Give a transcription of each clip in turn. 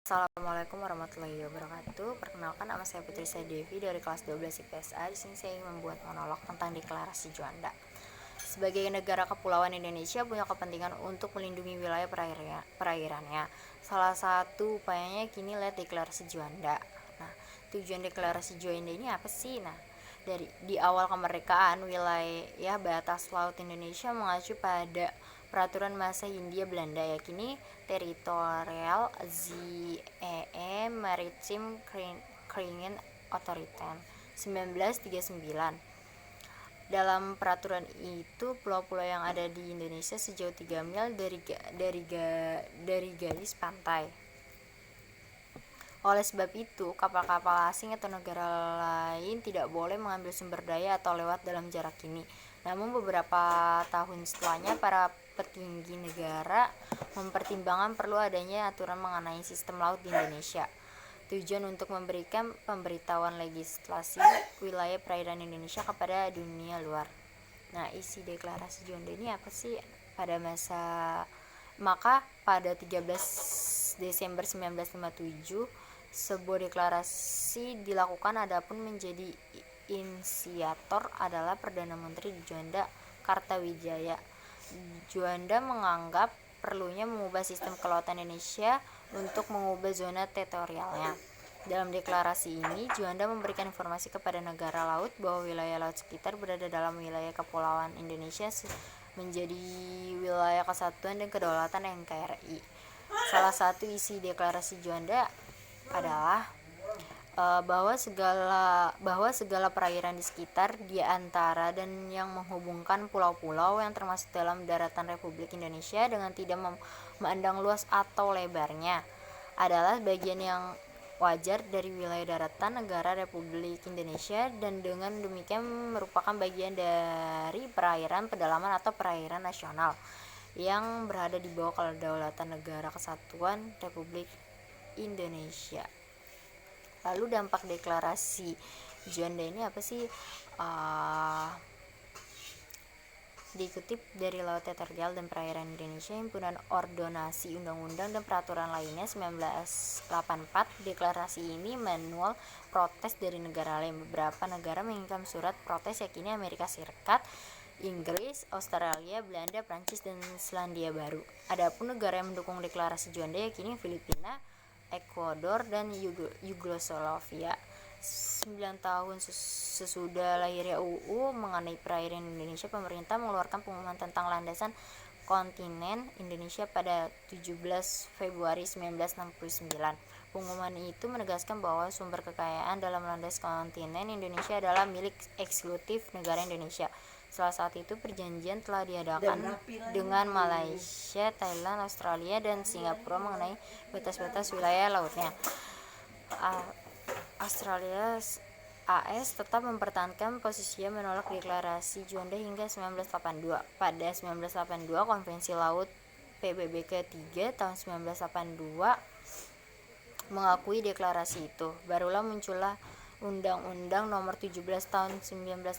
Assalamualaikum warahmatullahi wabarakatuh. Perkenalkan, nama saya Putri Sadevi dari kelas 12 IPSA. Di sini saya ingin membuat monolog tentang Deklarasi Juanda. Sebagai negara kepulauan, Indonesia punya kepentingan untuk melindungi wilayah perairannya. Salah satu upayanya kini lihat Deklarasi Juanda. Nah, tujuan Deklarasi Juanda ini apa sih? Nah, di awal kemerdekaan, wilayah batas laut Indonesia mengacu pada peraturan masa Hindia Belanda, yakni Territorial Zee Maritime Kringen Autoriteiten 1939. Dalam peraturan itu, pulau-pulau yang ada di Indonesia sejauh 3 mil dari garis pantai. Oleh sebab itu, kapal-kapal asing atau negara lain tidak boleh mengambil sumber daya atau lewat dalam jarak ini. Namun beberapa tahun setelahnya, para petinggi negara mempertimbangkan perlu adanya aturan mengenai sistem laut di Indonesia. Tujuan untuk memberikan pemberitahuan legislasi wilayah perairan Indonesia kepada dunia luar. Nah, isi Deklarasi Juanda ini apa sih? Maka pada 13 Desember 1957 sebuah deklarasi dilakukan, adapun menjadi inisiator adalah Perdana Menteri Juanda Kartawijaya. Juanda menganggap perlunya mengubah sistem kelautan Indonesia untuk mengubah zona teritorialnya. Dalam deklarasi ini, Juanda memberikan informasi kepada negara laut bahwa wilayah laut sekitar berada dalam wilayah kepulauan Indonesia menjadi wilayah kesatuan dan kedaulatan NKRI. Salah satu isi Deklarasi Juanda adalah bahwa segala perairan di sekitar, di antara dan yang menghubungkan pulau-pulau yang termasuk dalam daratan Republik Indonesia dengan tidak memandang luas atau lebarnya, adalah bagian yang wajar dari wilayah daratan negara Republik Indonesia, dan dengan demikian merupakan bagian dari perairan pedalaman atau perairan nasional yang berada di bawah kedaulatan Negara Kesatuan Republik Indonesia. Lalu dampak Deklarasi Juanda ini apa sih? Dikutip dari Laut Teritorial dan Perairan Indonesia, Himpunan Ordonansi Undang-Undang dan Peraturan lainnya 1984, deklarasi ini manual protes dari negara lain. Beberapa negara mengirim surat protes, yakni Amerika Serikat, Inggris, Australia, Belanda, Prancis, dan Selandia Baru. Adapun negara yang mendukung Deklarasi Juanda yakni Filipina, Ekuador, dan Yugoslavia. 9 tahun sesudah lahirnya UU mengenai perairan Indonesia, pemerintah mengeluarkan pengumuman tentang landasan kontinen Indonesia pada 17 Februari 1969. Pengumuman itu menegaskan bahwa sumber kekayaan dalam landas kontinen Indonesia adalah milik eksklusif negara Indonesia. Setelah saat itu, perjanjian telah diadakan dengan Malaysia, Thailand, Australia, dan Singapura mengenai batas-batas wilayah lautnya. Australia AS tetap mempertahankan posisinya menolak Deklarasi Juanda hingga 1982. Pada 1982, Konvensi Laut PBB ketiga tahun 1982 mengakui deklarasi itu. Barulah muncullah Undang-Undang Nomor 17 Tahun 1985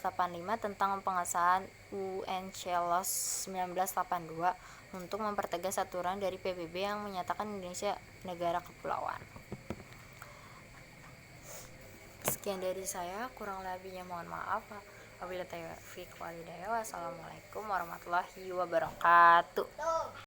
tentang pengesahan UNCLOS 1982 untuk mempertegas aturan dari PBB yang menyatakan Indonesia negara kepulauan. Sekian dari saya, kurang lebihnya mohon maaf. Wabillahi taufiq wal hidayah. Wassalamualaikum warahmatullahi wabarakatuh.